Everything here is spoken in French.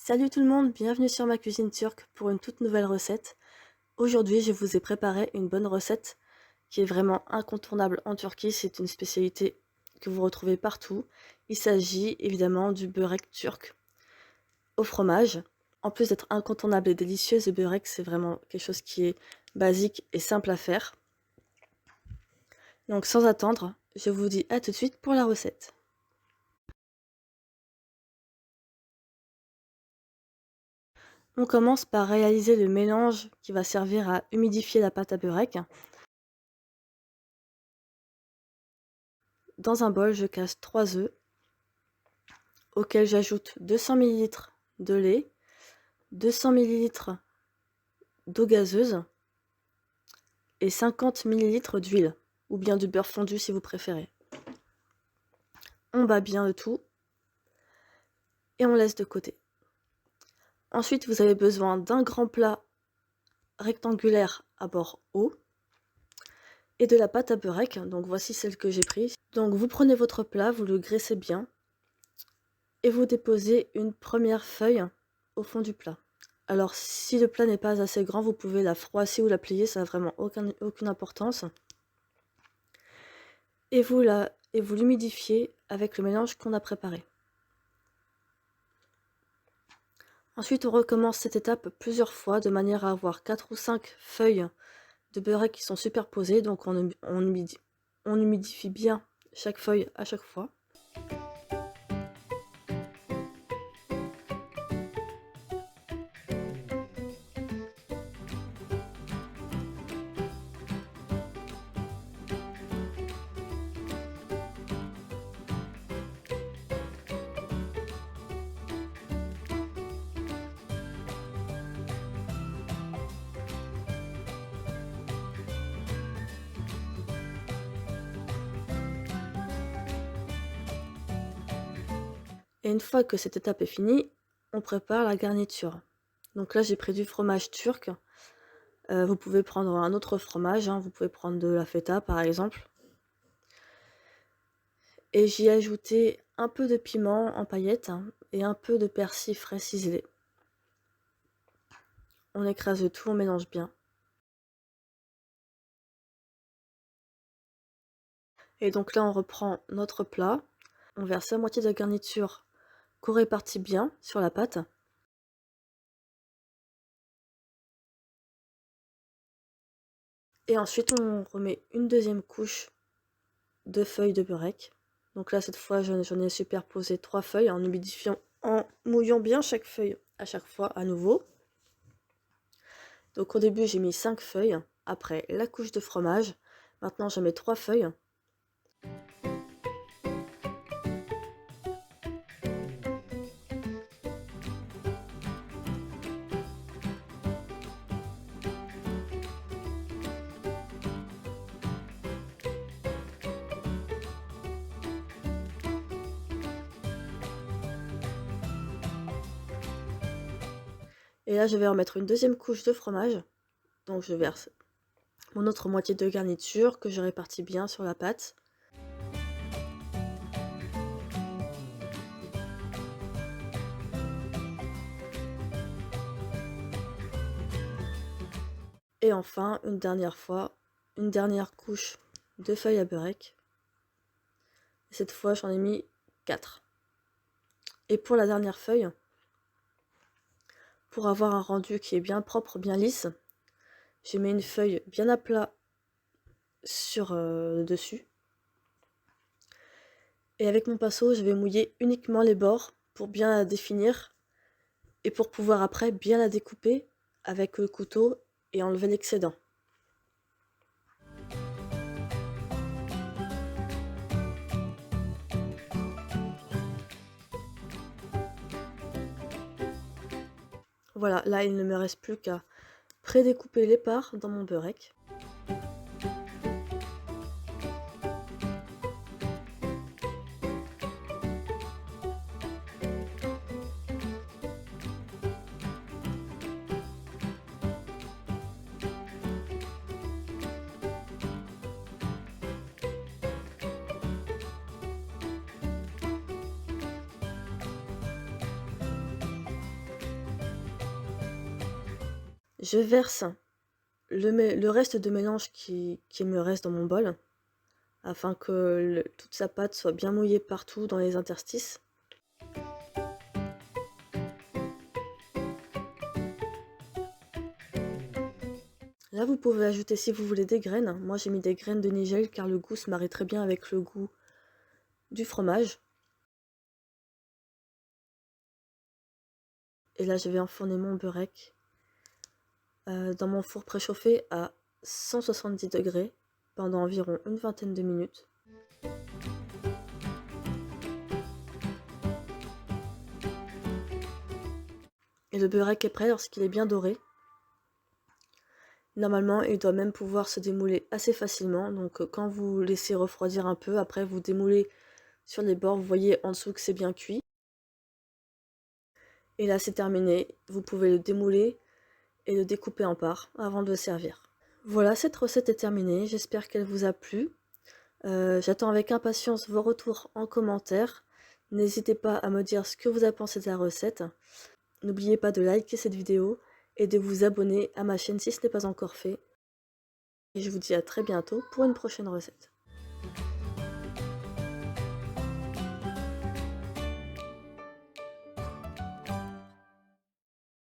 Salut tout le monde, bienvenue sur ma cuisine turque pour une toute nouvelle recette. Aujourd'hui, je vous ai préparé une bonne recette qui est vraiment incontournable en Turquie. C'est une spécialité que vous retrouvez partout. Il s'agit évidemment du börek turc au fromage. En plus d'être incontournable et délicieux, le börek, c'est vraiment quelque chose qui est basique et simple à faire. Donc sans attendre, je vous dis à tout de suite pour la recette. On commence par réaliser le mélange qui va servir à humidifier la pâte à börek. Dans un bol, je casse 3 œufs auxquels j'ajoute 200 ml de lait, 200 ml d'eau gazeuse et 50 ml d'huile, ou bien du beurre fondu si vous préférez. On bat bien le tout et on laisse de côté. Ensuite, vous avez besoin d'un grand plat rectangulaire à bord haut et de la pâte à börek. Donc voici celle que j'ai prise. Donc vous prenez votre plat, vous le graissez bien et vous déposez une première feuille au fond du plat. Alors si le plat n'est pas assez grand, vous pouvez la froisser ou la plier, ça n'a vraiment aucune importance. Et vous l'humidifiez avec le mélange qu'on a préparé. Ensuite, on recommence cette étape plusieurs fois de manière à avoir 4 ou 5 feuilles de beurre qui sont superposées. Donc on humidifie bien chaque feuille à chaque fois. Et une fois que cette étape est finie, on prépare la garniture. Donc là, j'ai pris du fromage turc. Vous pouvez prendre un autre fromage, vous pouvez prendre de la feta par exemple. Et j'y ai ajouté un peu de piment en paillettes et un peu de persil frais ciselé. On écrase le tout, on mélange bien. Et donc là, on reprend notre plat. On verse la moitié de la garniture qu'on répartit bien sur la pâte. Et ensuite, on remet une deuxième couche de feuilles de börek. Donc là, cette fois, j'en ai superposé 3 feuilles en humidifiant, en mouillant bien chaque feuille à chaque fois à nouveau. Donc au début, j'ai mis 5 feuilles. Après, la couche de fromage. Maintenant, je mets 3 feuilles. Et là, je vais remettre une deuxième couche de fromage. Donc je verse mon autre moitié de garniture que je répartis bien sur la pâte. Et enfin, une dernière couche de feuilles à börek. Cette fois, j'en ai mis 4. Et pour la dernière feuille, pour avoir un rendu qui est bien propre, bien lisse, je mets une feuille bien à plat sur le dessus. Et avec mon pinceau, je vais mouiller uniquement les bords pour bien la définir et pour pouvoir après bien la découper avec le couteau et enlever l'excédent. Voilà, là il ne me reste plus qu'à prédécouper les parts dans mon börek. Je verse le reste de mélange qui me reste dans mon bol, afin que toute sa pâte soit bien mouillée partout dans les interstices. Là, vous pouvez ajouter, si vous voulez, des graines. Moi, j'ai mis des graines de nigel car le goût se marie très bien avec le goût du fromage. Et là, je vais enfourner mon beurek dans mon four préchauffé à 170 degrés pendant environ une vingtaine de minutes. Et le beurek est prêt lorsqu'il est bien doré. Normalement, il doit même pouvoir se démouler assez facilement. Donc quand vous laissez refroidir un peu, après vous démoulez sur les bords, vous voyez en dessous que c'est bien cuit. Et là, c'est terminé. Vous pouvez le démouler et le découper en parts avant de le servir. Voilà, cette recette est terminée. J'espère qu'elle vous a plu. J'attends avec impatience vos retours en commentaire. N'hésitez pas à me dire ce que vous avez pensé de la recette. N'oubliez pas de liker cette vidéo et de vous abonner à ma chaîne si ce n'est pas encore fait. Et je vous dis à très bientôt pour une prochaine recette.